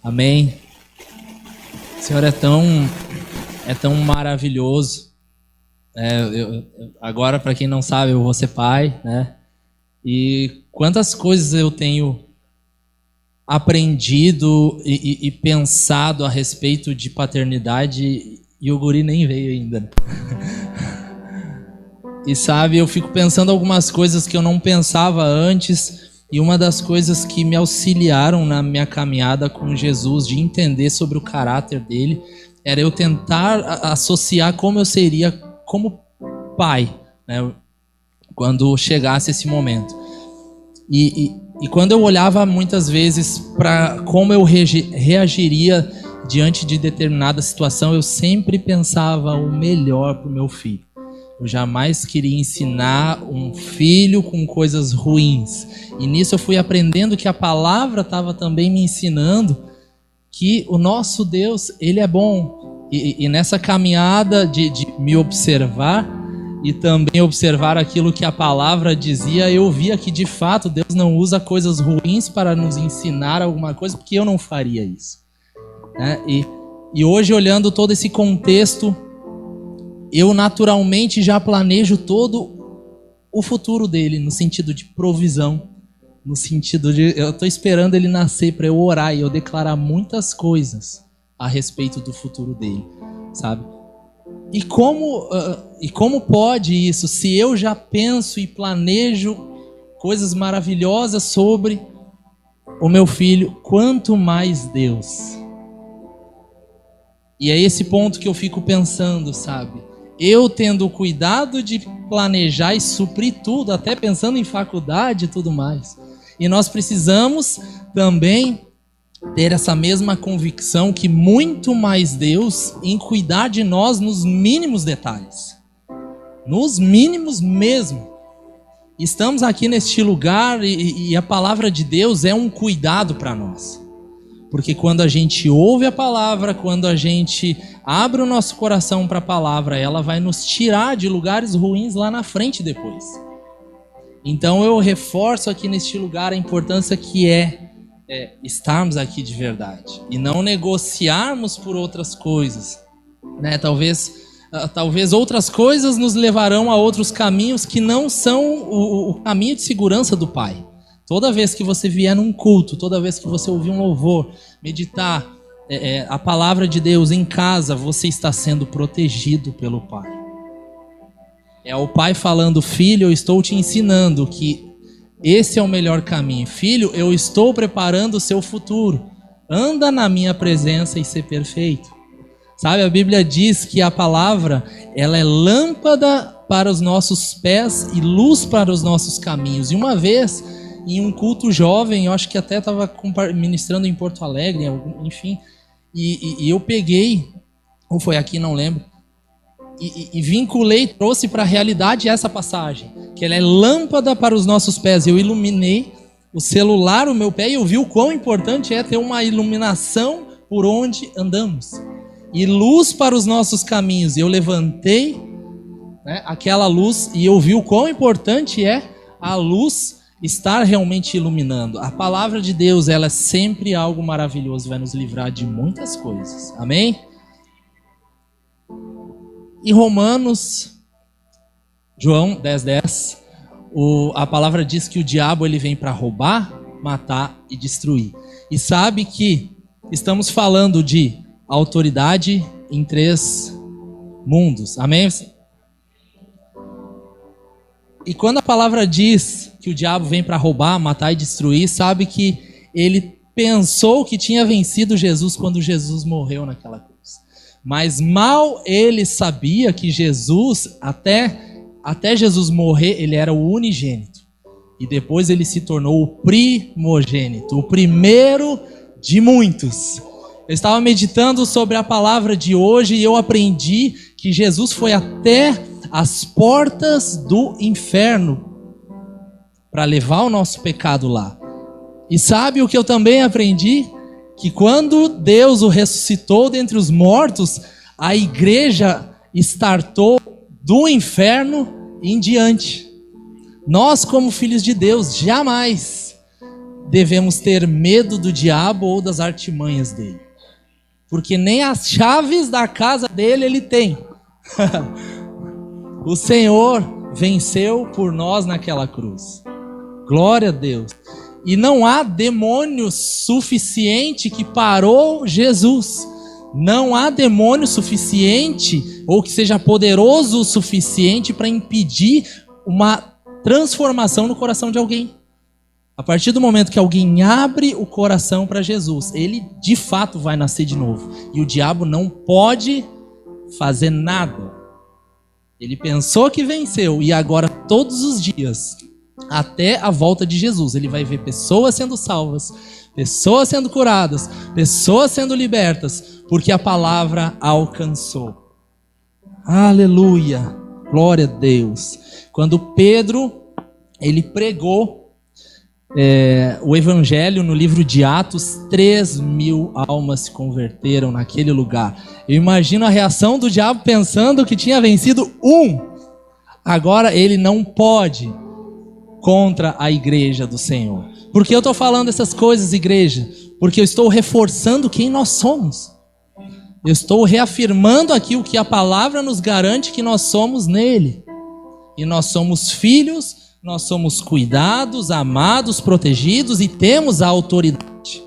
Amém. O Senhor é tão maravilhoso. Agora, para quem não sabe, eu vou ser pai, né? E quantas coisas eu tenho aprendido e pensado a respeito de paternidade, e o guri nem veio ainda. E sabe, eu fico pensando algumas coisas que eu não pensava antes. E uma das coisas que me auxiliaram na minha caminhada com Jesus, de entender sobre o caráter dele, era eu tentar associar como eu seria como pai, né, quando chegasse esse momento. E quando eu olhava muitas vezes para como eu reagiria diante de determinada situação, eu sempre pensava o melhor para o meu filho. Eu jamais queria ensinar um filho com coisas ruins. E nisso eu fui aprendendo que a palavra estava também me ensinando que o nosso Deus, Ele é bom. E nessa caminhada de me observar e também observar aquilo que a palavra dizia, eu via que de fato Deus não usa coisas ruins para nos ensinar alguma coisa, porque eu não faria isso, né? E hoje, olhando todo esse contexto, eu naturalmente já planejo todo o futuro dele, no sentido de provisão, no sentido de eu estou esperando ele nascer para eu orar e eu declarar muitas coisas a respeito do futuro dele, sabe? E como pode isso, se eu já penso e planejo coisas maravilhosas sobre o meu filho, quanto mais Deus? E é esse ponto que eu fico pensando, sabe? Eu tendo o cuidado de planejar e suprir tudo, até pensando em faculdade e tudo mais. E nós precisamos também ter essa mesma convicção que muito mais Deus em cuidar de nós nos mínimos detalhes. Nos mínimos mesmo. Estamos aqui neste lugar e a palavra de Deus é um cuidado para nós. Porque quando a gente ouve a palavra, quando a gente abre o nosso coração para a palavra, ela vai nos tirar de lugares ruins lá na frente depois. Então eu reforço aqui neste lugar a importância que é estarmos aqui de verdade. E não negociarmos por outras coisas, né? Talvez outras coisas nos levarão a outros caminhos que não são o caminho de segurança do Pai. Toda vez que você vier num culto, toda vez que você ouvir um louvor, meditar a palavra de Deus em casa, você está sendo protegido pelo Pai. É o Pai falando: filho, eu estou te ensinando que esse é o melhor caminho. Filho, eu estou preparando o seu futuro. Anda na minha presença e ser perfeito. Sabe, a Bíblia diz que a palavra, ela é lâmpada para os nossos pés e luz para os nossos caminhos. E uma vez, em um culto jovem, eu acho que até estava ministrando em Porto Alegre, enfim, e eu peguei, ou foi aqui, não lembro, e vinculei, trouxe para a realidade essa passagem, que ela é lâmpada para os nossos pés. Eu iluminei o celular, o meu pé, e eu vi o quão importante é ter uma iluminação por onde andamos, e luz para os nossos caminhos. Eu levantei, né, aquela luz, e eu vi o quão importante é a luz estar realmente iluminando. A palavra de Deus, ela é sempre algo maravilhoso, vai nos livrar de muitas coisas. Amém? Em João 10:10, a palavra diz que o diabo ele vem para roubar, matar e destruir. E sabe que estamos falando de autoridade em 3 mundos. Amém? E quando a palavra diz que o diabo vem para roubar, matar e destruir, sabe que ele pensou que tinha vencido Jesus quando Jesus morreu naquela cruz. Mas mal ele sabia que Jesus, até Jesus morrer, ele era o unigênito. E depois ele se tornou o primogênito, o primeiro de muitos. Eu estava meditando sobre a palavra de hoje e eu aprendi que Jesus foi até as portas do inferno para levar o nosso pecado lá. E sabe o que eu também aprendi? Que quando Deus o ressuscitou dentre os mortos, a igreja startou do inferno em diante. Nós, como filhos de Deus, jamais devemos ter medo do diabo ou das artimanhas dele. Porque nem as chaves da casa dele ele tem. O Senhor venceu por nós naquela cruz. Glória a Deus. E não há demônio suficiente que parou Jesus. Não há demônio suficiente ou que seja poderoso o suficiente para impedir uma transformação no coração de alguém. A partir do momento que alguém abre o coração para Jesus, ele de fato vai nascer de novo. E o diabo não pode fazer nada. Ele pensou que venceu e agora todos os dias, até a volta de Jesus, ele vai ver pessoas sendo salvas, pessoas sendo curadas, pessoas sendo libertas, porque a palavra alcançou. Aleluia, glória a Deus. Quando Pedro, ele pregou o evangelho no livro de Atos, 3.000 almas se converteram naquele lugar. Eu imagino a reação do diabo pensando que tinha vencido um. Agora ele não pode contra a igreja do Senhor. Por que eu estou falando essas coisas, igreja? Porque eu estou reforçando quem nós somos. Eu estou reafirmando aqui o que a palavra nos garante que nós somos nele. E nós somos filhos, nós somos cuidados, amados, protegidos e temos a autoridade.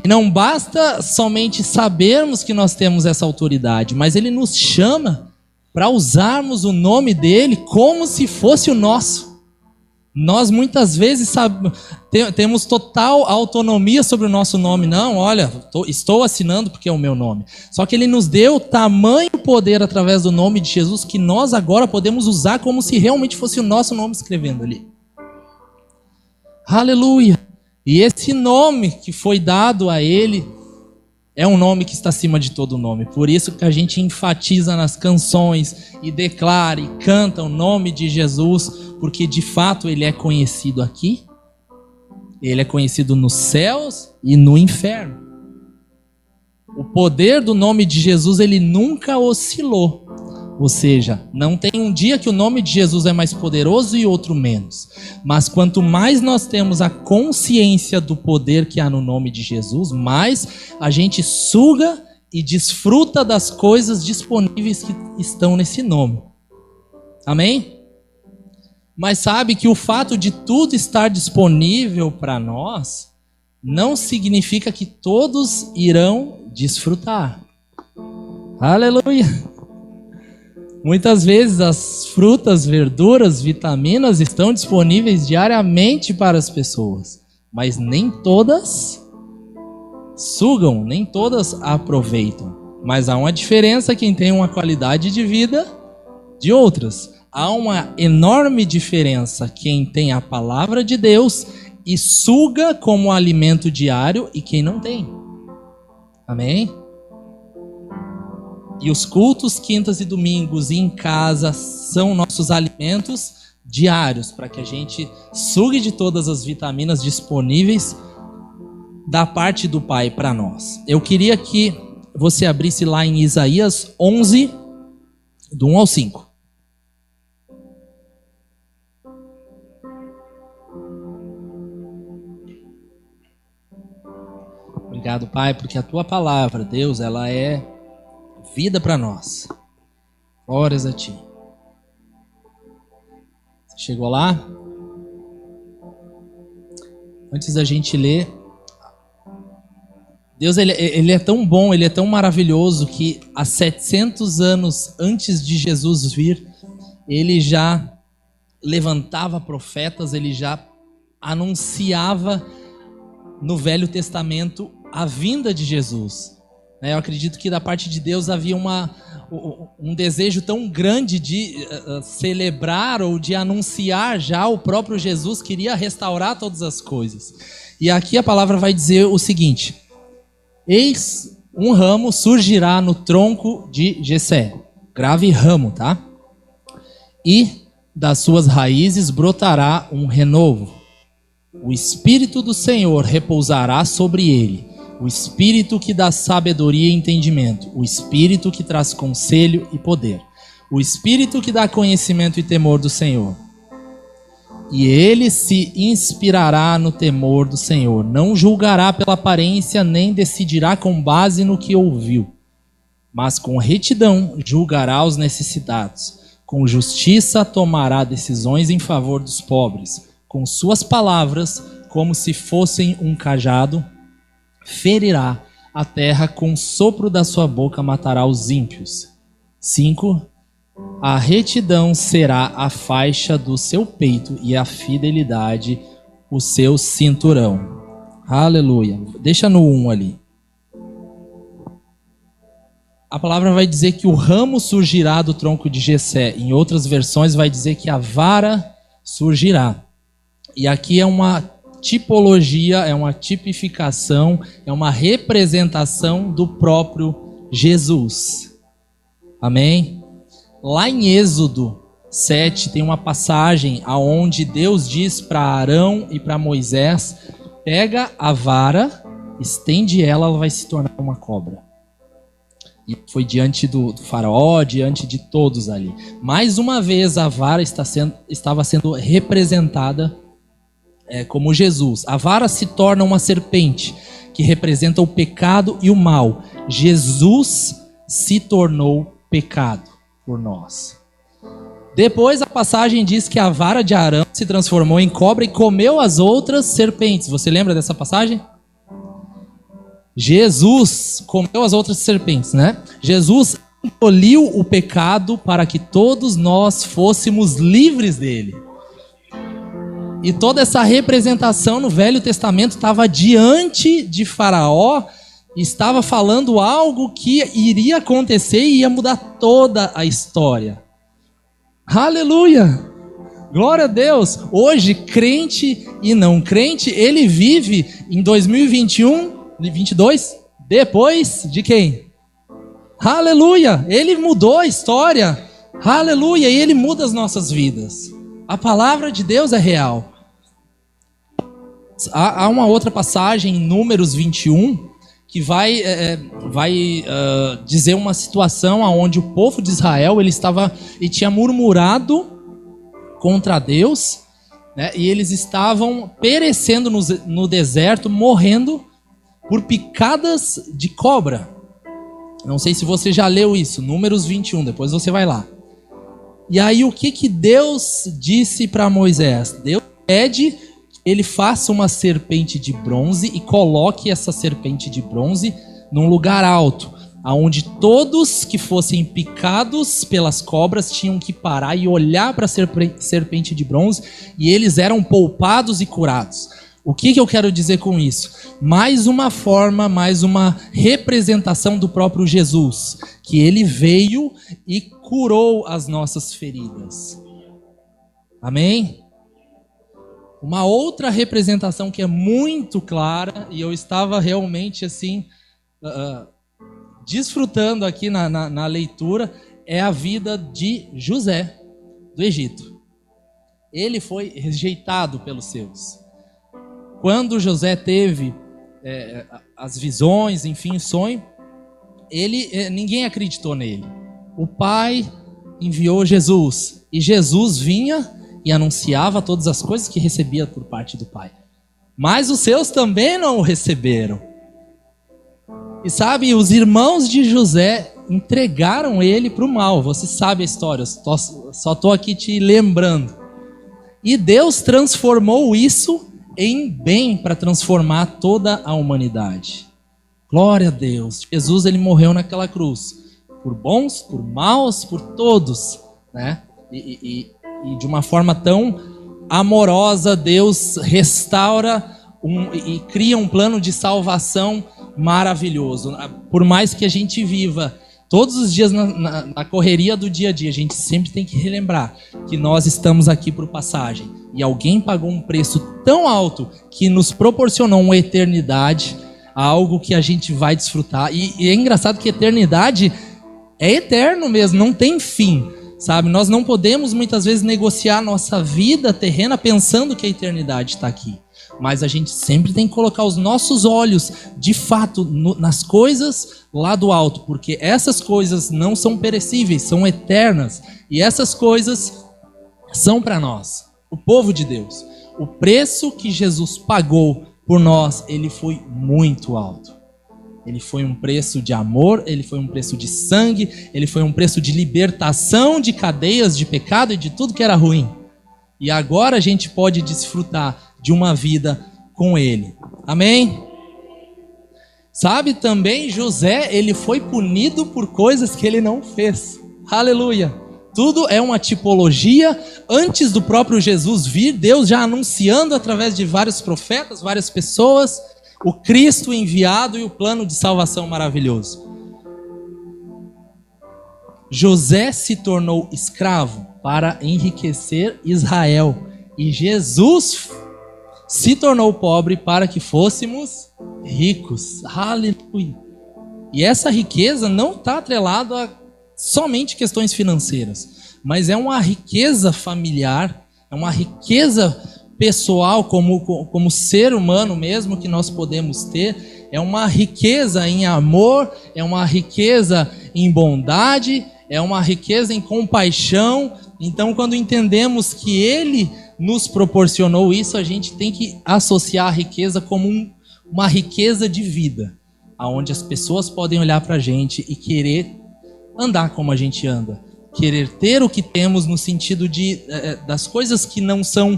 E não basta somente sabermos que nós temos essa autoridade, mas ele nos chama para usarmos o nome dele como se fosse o nosso. Nós muitas vezes temos total autonomia sobre o nosso nome. Não, olha, estou assinando porque é o meu nome. Só que ele nos deu tamanho poder através do nome de Jesus que nós agora podemos usar como se realmente fosse o nosso nome escrevendo ali. Aleluia! E esse nome que foi dado a ele é um nome que está acima de todo nome. Por isso que a gente enfatiza nas canções e declara e canta o nome de Jesus, porque de fato ele é conhecido aqui, ele é conhecido nos céus e no inferno. O poder do nome de Jesus, ele nunca oscilou. Ou seja, não tem um dia que o nome de Jesus é mais poderoso e outro menos. Mas quanto mais nós temos a consciência do poder que há no nome de Jesus, mais a gente suga e desfruta das coisas disponíveis que estão nesse nome. Amém? Mas sabe que o fato de tudo estar disponível para nós não significa que todos irão desfrutar. Aleluia! Muitas vezes as frutas, verduras, vitaminas estão disponíveis diariamente para as pessoas, mas nem todas sugam, nem todas aproveitam. Mas há uma diferença quem tem uma qualidade de vida de outras. Há uma enorme diferença quem tem a palavra de Deus e suga como alimento diário e quem não tem. Amém? E os cultos, quintas e domingos e em casa são nossos alimentos diários, para que a gente sugue de todas as vitaminas disponíveis da parte do Pai para nós. Eu queria que você abrisse lá em Isaías 11, do 1 ao 5. Obrigado, Pai, porque a Tua palavra, Deus, ela é vida para nós. Glórias a Ti. Você chegou lá? Antes da gente ler, Deus ele é tão bom, Ele é tão maravilhoso que há 700 anos antes de Jesus vir, Ele já levantava profetas, Ele já anunciava no Velho Testamento a vinda de Jesus. Eu acredito que da parte de Deus havia um desejo tão grande de celebrar ou de anunciar já o próprio Jesus, queria restaurar todas as coisas. E aqui a palavra vai dizer o seguinte: eis um ramo surgirá no tronco de Jessé. Grave ramo, tá? E das suas raízes brotará um renovo. O Espírito do Senhor repousará sobre ele. O Espírito que dá sabedoria e entendimento. O Espírito que traz conselho e poder. O Espírito que dá conhecimento e temor do Senhor. E ele se inspirará no temor do Senhor. Não julgará pela aparência, nem decidirá com base no que ouviu. Mas com retidão julgará os necessitados. Com justiça tomará decisões em favor dos pobres. Com suas palavras, como se fossem um cajado, ferirá a terra, com o sopro da sua boca matará os ímpios. 5. A retidão será a faixa do seu peito e a fidelidade o seu cinturão. Aleluia. Deixa no 1 ali. A palavra vai dizer que o ramo surgirá do tronco de Jessé. Em outras versões vai dizer que a vara surgirá. E aqui é uma tipologia, é uma tipificação, é uma representação do próprio Jesus. Amém? Lá em Êxodo 7 tem uma passagem aonde Deus diz para Arão e para Moisés: pega a vara, estende ela, ela vai se tornar uma cobra. E foi diante do faraó, diante de todos ali. Mais uma vez a vara estava sendo representada como Jesus. A vara se torna uma serpente que representa o pecado e o mal. Jesus se tornou pecado por nós. Depois a passagem diz que a vara de Arão se transformou em cobra e comeu as outras serpentes. Você lembra dessa passagem? Jesus comeu as outras serpentes, né? Jesus aboliu o pecado para que todos nós fôssemos livres dele. E toda essa representação no Velho Testamento estava diante de Faraó, estava falando algo que iria acontecer e ia mudar toda a história. Aleluia! Glória a Deus! Hoje, crente e não crente, ele vive em 2021, 22, depois de quem? Aleluia! Ele mudou a história. Aleluia! E ele muda as nossas vidas. A palavra de Deus é real. Há uma outra passagem em Números 21 que vai dizer uma situação onde o povo de Israel ele tinha murmurado contra Deus, né, e eles estavam perecendo no deserto, morrendo por picadas de cobra. Não sei se você já leu isso, Números 21, depois você vai lá. E aí o que Deus disse para Moisés? Deus pede ele faça uma serpente de bronze e coloque essa serpente de bronze num lugar alto, aonde todos que fossem picados pelas cobras tinham que parar e olhar para a serpente de bronze, e eles eram poupados e curados. O que eu quero dizer com isso? Mais uma forma, mais uma representação do próprio Jesus, que ele veio e curou as nossas feridas. Amém? Uma outra representação que é muito clara, e eu estava realmente assim, desfrutando aqui na leitura, é a vida de José, do Egito. Ele foi rejeitado pelos seus. Quando José teve as visões, enfim, o sonho, ninguém acreditou nele. O pai enviou Jesus, e Jesus vinha e anunciava todas as coisas que recebia por parte do Pai. Mas os seus também não o receberam. E sabe, os irmãos de José entregaram ele para o mal. Você sabe a história, só estou aqui te lembrando. E Deus transformou isso em bem para transformar toda a humanidade. Glória a Deus. Jesus ele morreu naquela cruz. Por bons, por maus, por todos, né? E de uma forma tão amorosa, Deus restaura e cria um plano de salvação maravilhoso. Por mais que a gente viva todos os dias na correria do dia a dia, a gente sempre tem que relembrar que nós estamos aqui por passagem. E alguém pagou um preço tão alto que nos proporcionou uma eternidade, algo que a gente vai desfrutar. E é engraçado que eternidade é eterno mesmo, não tem fim. Sabe, nós não podemos muitas vezes negociar nossa vida terrena pensando que a eternidade está aqui. Mas a gente sempre tem que colocar os nossos olhos, de fato, nas coisas lá do alto. Porque essas coisas não são perecíveis, são eternas. E essas coisas são para nós. o povo de Deus. O preço que Jesus pagou por nós, ele foi muito alto. Ele foi um preço de amor, ele foi um preço de sangue, ele foi um preço de libertação de cadeias de pecado e de tudo que era ruim. E agora a gente pode desfrutar de uma vida com ele. Amém? Sabe também, José, ele foi punido por coisas que ele não fez. Aleluia! Tudo é uma tipologia. Antes do próprio Jesus vir, Deus já anunciando através de vários profetas, várias pessoas, o Cristo enviado e o plano de salvação maravilhoso. José se tornou escravo para enriquecer Israel. E Jesus se tornou pobre para que fôssemos ricos. Aleluia! E essa riqueza não está atrelada a somente questões financeiras, mas é uma riqueza familiar, é uma riqueza pessoal como ser humano mesmo que nós podemos ter, é uma riqueza em amor, é uma riqueza em bondade, é uma riqueza em compaixão. Então, quando entendemos que Ele nos proporcionou isso, a gente tem que associar a riqueza como uma riqueza de vida, aonde as pessoas podem olhar para a gente e querer andar como a gente anda, querer ter o que temos no sentido das coisas que não são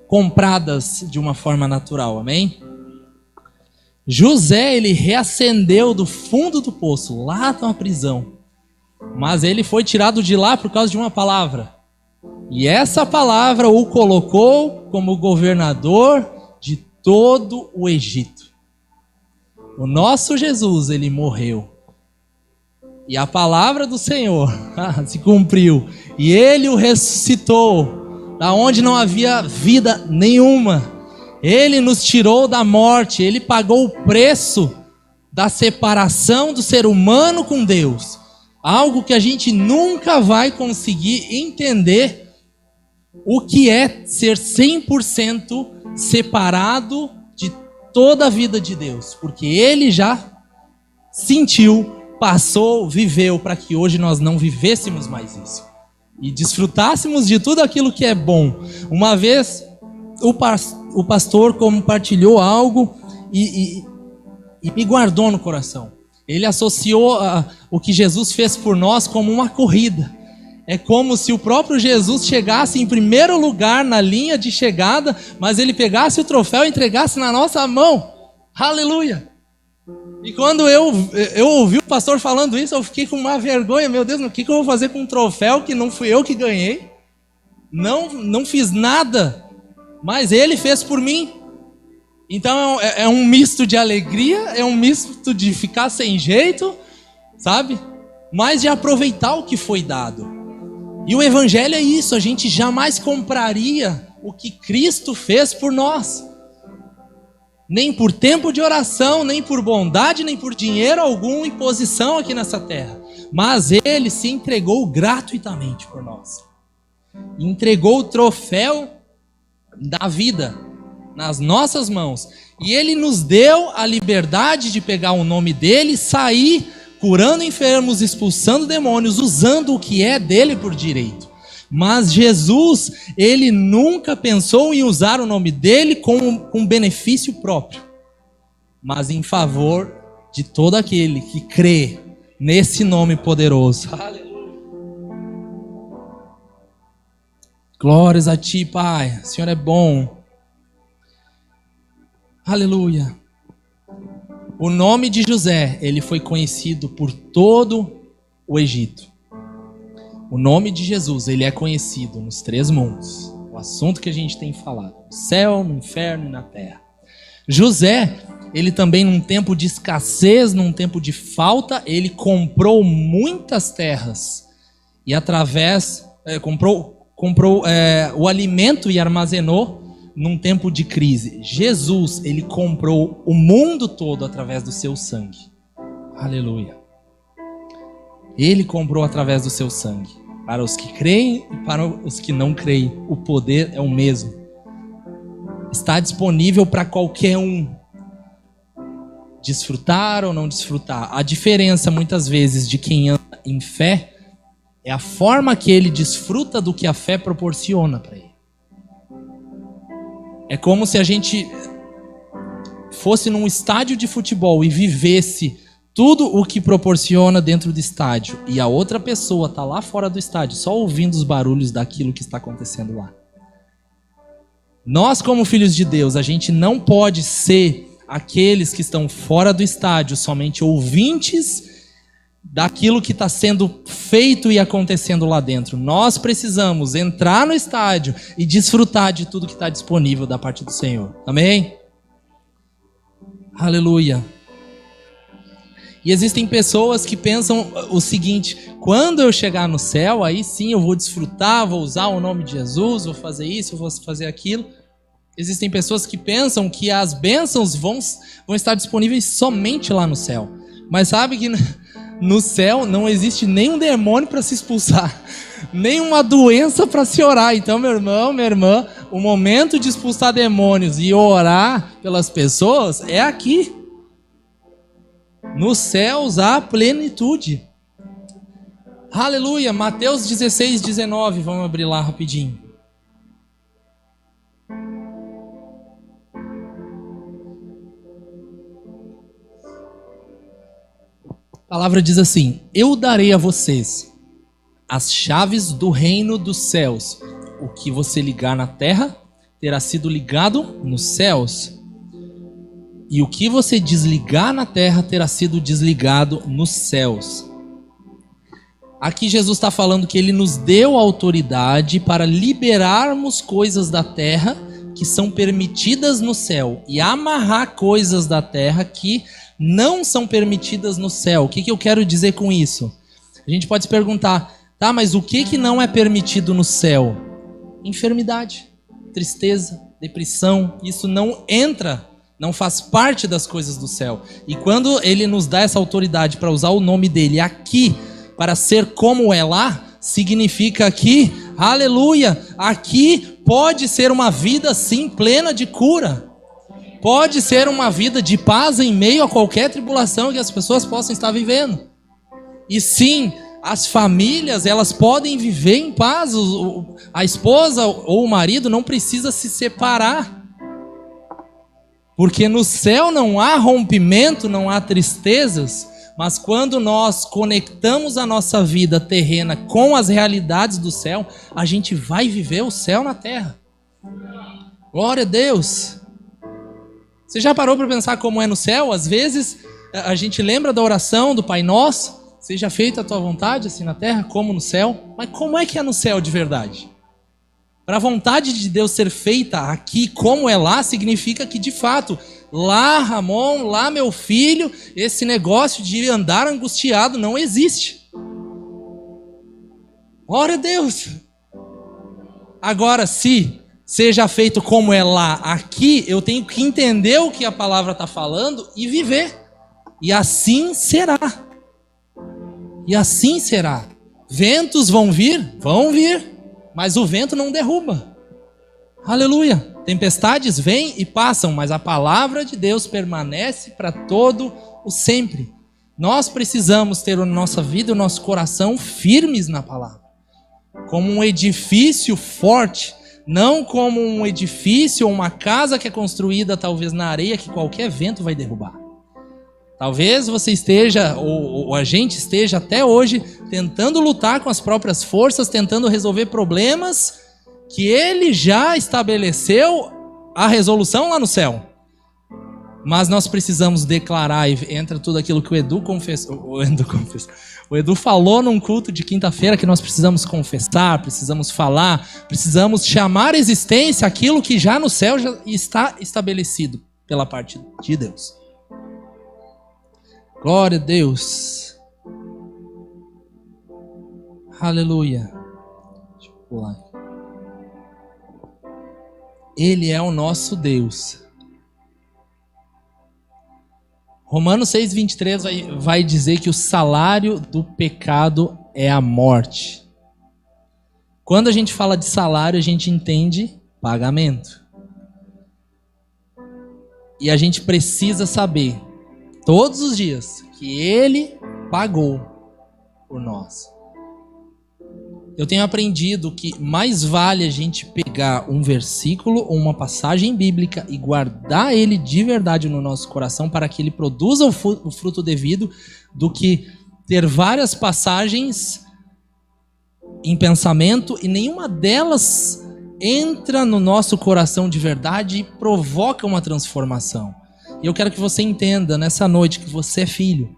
compradas de uma forma natural, amém? José, ele reacendeu do fundo do poço, lá na prisão, mas ele foi tirado de lá por causa de uma palavra, e essa palavra o colocou como governador de todo o Egito. O nosso Jesus, ele morreu, e a palavra do Senhor se cumpriu. E Ele o ressuscitou, da onde não havia vida nenhuma. Ele nos tirou da morte. Ele pagou o preço da separação do ser humano com Deus. Algo que a gente nunca vai conseguir entender o que é ser 100% separado de toda a vida de Deus. Porque Ele já sentiu, passou, viveu, para que hoje nós não vivêssemos mais isso e desfrutássemos de tudo aquilo que é bom. Uma vez o pastor compartilhou algo e me guardou no coração. Ele associou o que Jesus fez por nós como uma corrida. É como se o próprio Jesus chegasse em primeiro lugar na linha de chegada, mas ele pegasse o troféu e entregasse na nossa mão. Aleluia! E quando eu ouvi o pastor falando isso, eu fiquei com uma vergonha. Meu Deus, o que eu vou fazer com um troféu que não fui eu que ganhei? Não fiz nada, mas ele fez por mim. Então é um misto de alegria, é um misto de ficar sem jeito, sabe? Mas de aproveitar o que foi dado. E o evangelho é isso, a gente jamais compraria o que Cristo fez por nós. Nem por tempo de oração, nem por bondade, nem por dinheiro algum em posição aqui nessa terra. Mas Ele se entregou gratuitamente por nós. Entregou o troféu da vida nas nossas mãos. E Ele nos deu a liberdade de pegar o nome dEle e sair curando enfermos, expulsando demônios, usando o que é dEle por direito. Mas Jesus, Ele nunca pensou em usar o nome dEle com benefício próprio, mas em favor de todo aquele que crê nesse nome poderoso. Aleluia. Glórias a Ti, Pai. O Senhor é bom. Aleluia. O nome de José, ele foi conhecido por todo o Egito. O nome de Jesus, ele é conhecido nos 3 mundos. O assunto que a gente tem falado. No céu, no inferno e na terra. José, ele também num tempo de escassez, num tempo de falta, ele comprou muitas terras. E através, comprou o alimento e armazenou num tempo de crise. Jesus, ele comprou o mundo todo através do seu sangue. Aleluia. Ele comprou através do seu sangue. Para os que creem e para os que não creem, o poder é o mesmo. Está disponível para qualquer um. Desfrutar ou não desfrutar. A diferença, muitas vezes, de quem anda em fé é a forma que ele desfruta do que a fé proporciona para ele. É como se a gente fosse num estádio de futebol e vivesse tudo o que proporciona dentro do estádio, e a outra pessoa está lá fora do estádio, só ouvindo os barulhos daquilo que está acontecendo lá. Nós, como filhos de Deus, a gente não pode ser aqueles que estão fora do estádio, somente ouvintes daquilo que está sendo feito e acontecendo lá dentro. Nós precisamos entrar no estádio e desfrutar de tudo que está disponível da parte do Senhor. Amém? Aleluia. E existem pessoas que pensam o seguinte: quando eu chegar no céu, aí sim eu vou desfrutar, vou usar o nome de Jesus, vou fazer isso, vou fazer aquilo. Existem pessoas que pensam que as bênçãos vão estar disponíveis somente lá no céu. Mas sabe que no céu não existe nenhum demônio para se expulsar, nenhuma doença para se orar. Então, meu irmão, minha irmã, o momento de expulsar demônios e orar pelas pessoas é aqui. Nos céus há plenitude. Aleluia. Mateus 16, 19. Vamos abrir lá rapidinho. A palavra diz assim: eu darei a vocês as chaves do reino dos céus. O que você ligar na terra terá sido ligado nos céus. E o que você desligar na terra terá sido desligado nos céus. Aqui Jesus está falando que ele nos deu autoridade para liberarmos coisas da terra que são permitidas no céu e amarrar coisas da terra que não são permitidas no céu. O que eu quero dizer com isso? A gente pode se perguntar, tá, mas o que não é permitido no céu? Enfermidade, tristeza, depressão, isso não entra, não faz parte das coisas do céu. E quando ele nos dá essa autoridade para usar o nome dele aqui, para ser como é lá, significa que, aleluia, aqui pode ser uma vida sim plena de cura. Pode ser uma vida de paz em meio a qualquer tribulação que as pessoas possam estar vivendo. E sim, as famílias, elas podem viver em paz. A esposa ou o marido não precisa se separar. Porque no céu não há rompimento, não há tristezas, mas quando nós conectamos a nossa vida terrena com as realidades do céu, a gente vai viver o céu na terra. Glória a Deus! Você já parou para pensar como é no céu? Às vezes a gente lembra da oração do Pai Nosso, seja feita a tua vontade, assim na terra como no céu. Mas como é que é no céu de verdade? Para a vontade de Deus ser feita aqui como é lá, significa que de fato, lá Ramon, lá meu filho, esse negócio de andar angustiado não existe. Glória a Deus! Agora, se seja feito como é lá, aqui, eu tenho que entender o que a palavra está falando e viver. E assim será. E assim será. Ventos vão vir? Vão vir. Mas o vento não derruba. Aleluia. Tempestades vêm e passam, mas a palavra de Deus permanece para todo o sempre. Nós precisamos ter a nossa vida e o nosso coração firmes na palavra. Como um edifício forte, não como um edifício ou uma casa que é construída talvez na areia que qualquer vento vai derrubar. Talvez você esteja, ou a gente esteja até hoje, tentando lutar com as próprias forças, tentando resolver problemas que ele já estabeleceu a resolução lá no céu. Mas nós precisamos declarar, e entra tudo aquilo que o Edu falou num culto de quinta-feira, que nós precisamos confessar, precisamos falar, precisamos chamar à existência aquilo que já no céu já está estabelecido pela parte de Deus. Glória a Deus. Aleluia. Deixa eu pular. Ele é o nosso Deus. Romanos 6,23 vai dizer que o salário do pecado é a morte. Quando a gente fala de salário, a gente entende pagamento. E a gente precisa saber todos os dias que ele pagou por nós. eu tenho aprendido que mais vale a gente pegar um versículo ou uma passagem bíblica e guardar ele de verdade no nosso coração para que ele produza o fruto devido, do que ter várias passagens em pensamento e nenhuma delas entra no nosso coração de verdade e provoca uma transformação. E eu quero que você entenda nessa noite que você é filho,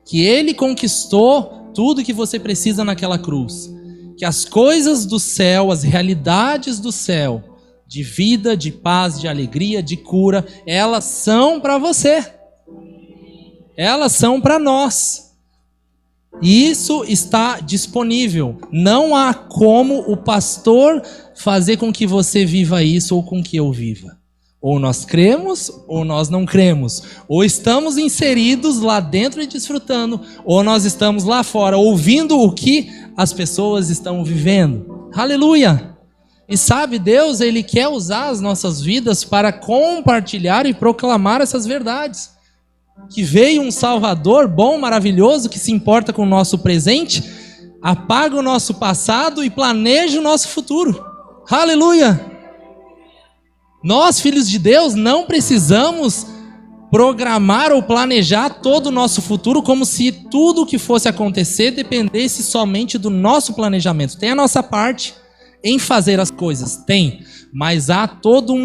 que ele conquistou tudo que você precisa naquela cruz, que as coisas do céu, as realidades do céu, de vida, de paz, de alegria, de cura, elas são para você, elas são para nós, e isso está disponível. Não há como o pastor fazer com que você viva isso ou com que eu viva. Ou nós cremos, ou nós não cremos. Ou estamos inseridos lá dentro e desfrutando, ou nós estamos lá fora ouvindo o que as pessoas estão vivendo. Aleluia! E sabe, Deus, Ele quer usar as nossas vidas para compartilhar e proclamar essas verdades. Que veio um Salvador bom, maravilhoso, que se importa com o nosso presente, apaga o nosso passado e planeja o nosso futuro. Aleluia! Nós, filhos de Deus, não precisamos programar ou planejar todo o nosso futuro como se tudo o que fosse acontecer dependesse somente do nosso planejamento. Tem a nossa parte em fazer as coisas, tem, mas há todo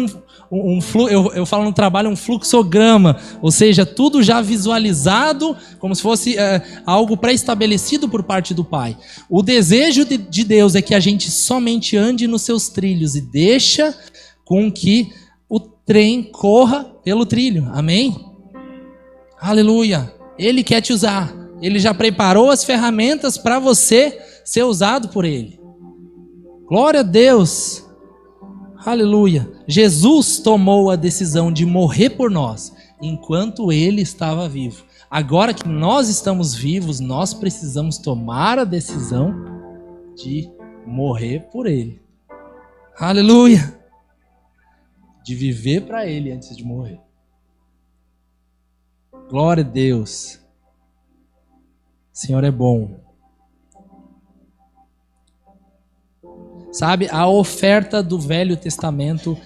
eu falo no trabalho, um fluxograma, ou seja, tudo já visualizado, como se fosse algo pré-estabelecido por parte do Pai. O desejo de Deus é que a gente somente ande nos seus trilhos e deixa com que o trem corra pelo trilho. Amém? Aleluia! Ele quer te usar. Ele já preparou as ferramentas para você ser usado por Ele. Glória a Deus! Aleluia! Jesus tomou a decisão de morrer por nós enquanto Ele estava vivo. Agora que nós estamos vivos, nós precisamos tomar a decisão de morrer por Ele. Aleluia! De viver para Ele antes de morrer. Glória a Deus. O Senhor é bom. Sabe, a oferta do Velho Testamento,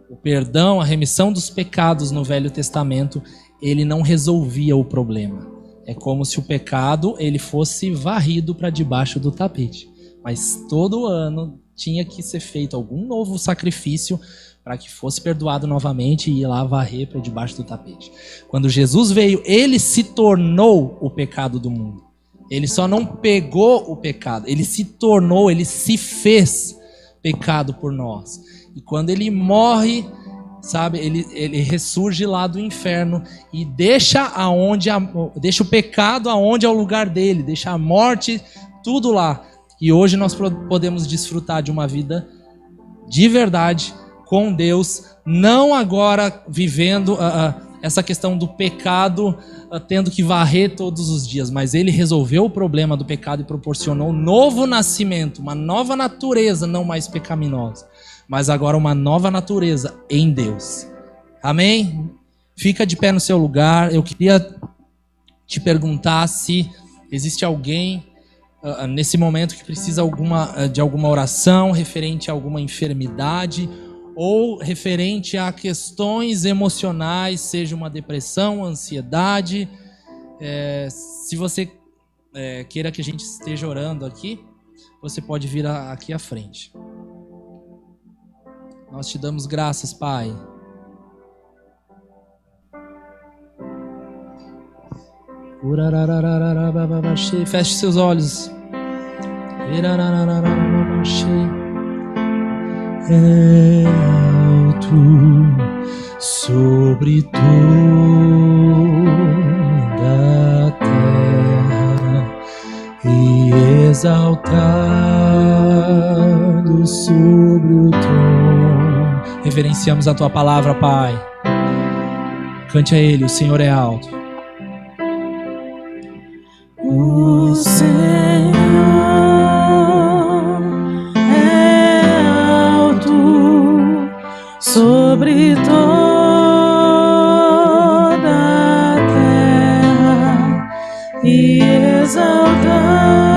o perdão, a remissão dos pecados no Velho Testamento, ele não resolvia o problema. É como se o pecado ele fosse varrido para debaixo do tapete. Mas todo ano tinha que ser feito algum novo sacrifício para que fosse perdoado novamente e ir lá varrer para debaixo do tapete. Quando Jesus veio, ele se tornou o pecado do mundo. Ele só não pegou o pecado, ele se tornou, ele se fez pecado por nós. E quando ele morre, sabe, ele ressurge lá do inferno e deixa o pecado aonde é o lugar dele, deixa a morte tudo lá. E hoje nós podemos desfrutar de uma vida de verdade com Deus, não agora vivendo essa questão do pecado, tendo que varrer todos os dias, mas Ele resolveu o problema do pecado e proporcionou um novo nascimento, uma nova natureza, não mais pecaminosa, mas agora uma nova natureza em Deus. Amém? Fica de pé no seu lugar. Eu queria te perguntar se existe alguém nesse momento que precisa de alguma oração referente a alguma enfermidade ou referente a questões emocionais, seja uma depressão, ansiedade. Se você queira que a gente esteja orando aqui, você pode vir aqui à frente. Nós te damos graças, Pai. Feche seus olhos. É alto sobre toda a terra e exaltado sobre o trono. Reverenciamos a Tua palavra, Pai. Cante a Ele, o Senhor é alto. O Senhor é alto sobre toda a terra e exaltado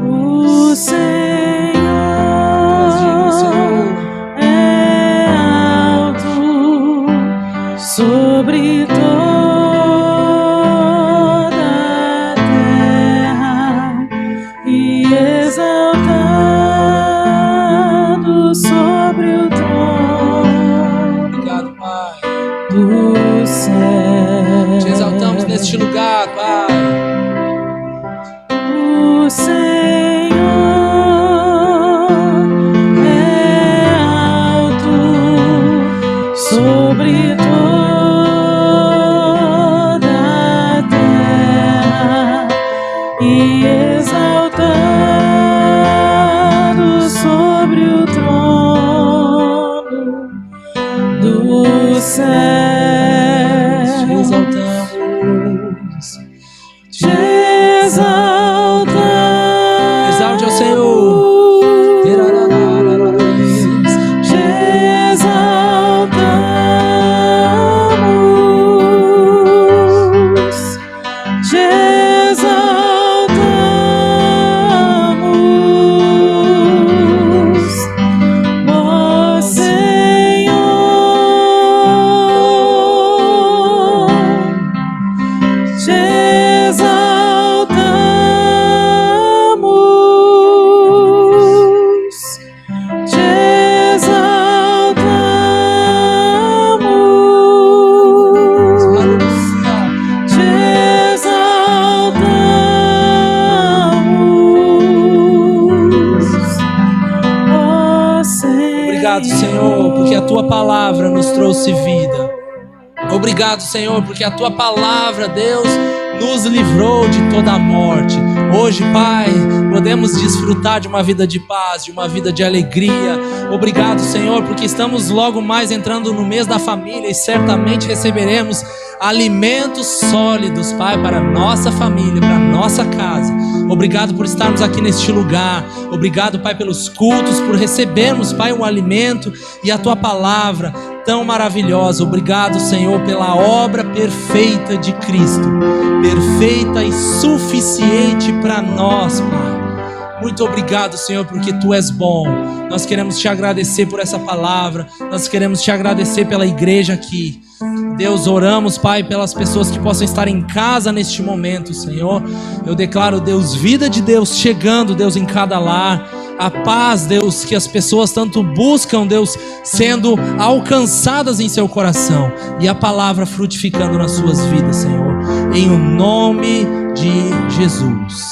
O Senhor é alto sobre toda a terra e exaltado sobre o trono. Obrigado, Pai. Do céu. Te exaltamos neste lugar, Pai. O Senhor é alto sobre toda a terra e exaltado sobre o trono do céu. Te exaltamos. Te exaltamos. Exalte ao Senhor. Te exaltamos. Te exaltamos. Ó Senhor. Te exaltamos, te exaltamos, te exaltamos, ó Senhor. Obrigado, Senhor, porque a Tua palavra nos trouxe vida. Obrigado, Senhor, porque a Tua palavra, Deus, nos livrou de toda a morte. Hoje, Pai, podemos desfrutar de uma vida de paz, de uma vida de alegria. Obrigado, Senhor, porque estamos logo mais entrando no mês da família e certamente receberemos alimentos sólidos, Pai, para a nossa família, para a nossa casa. Obrigado por estarmos aqui neste lugar. Obrigado, Pai, pelos cultos, por recebermos, Pai, um alimento e a Tua palavra tão maravilhosa. Obrigado, Senhor, pela obra perfeita de Cristo, perfeita e suficiente para nós, Pai. Muito obrigado, Senhor, porque Tu és bom. Nós queremos Te agradecer por essa palavra. Nós queremos Te agradecer pela igreja aqui. Deus, oramos, Pai, pelas pessoas que possam estar em casa neste momento, Senhor. Eu declaro, Deus, vida de Deus chegando, Deus, em cada lar. A paz, Deus, que as pessoas tanto buscam, Deus, sendo alcançadas em seu coração. E a palavra frutificando nas suas vidas, Senhor. Em o nome de Jesus.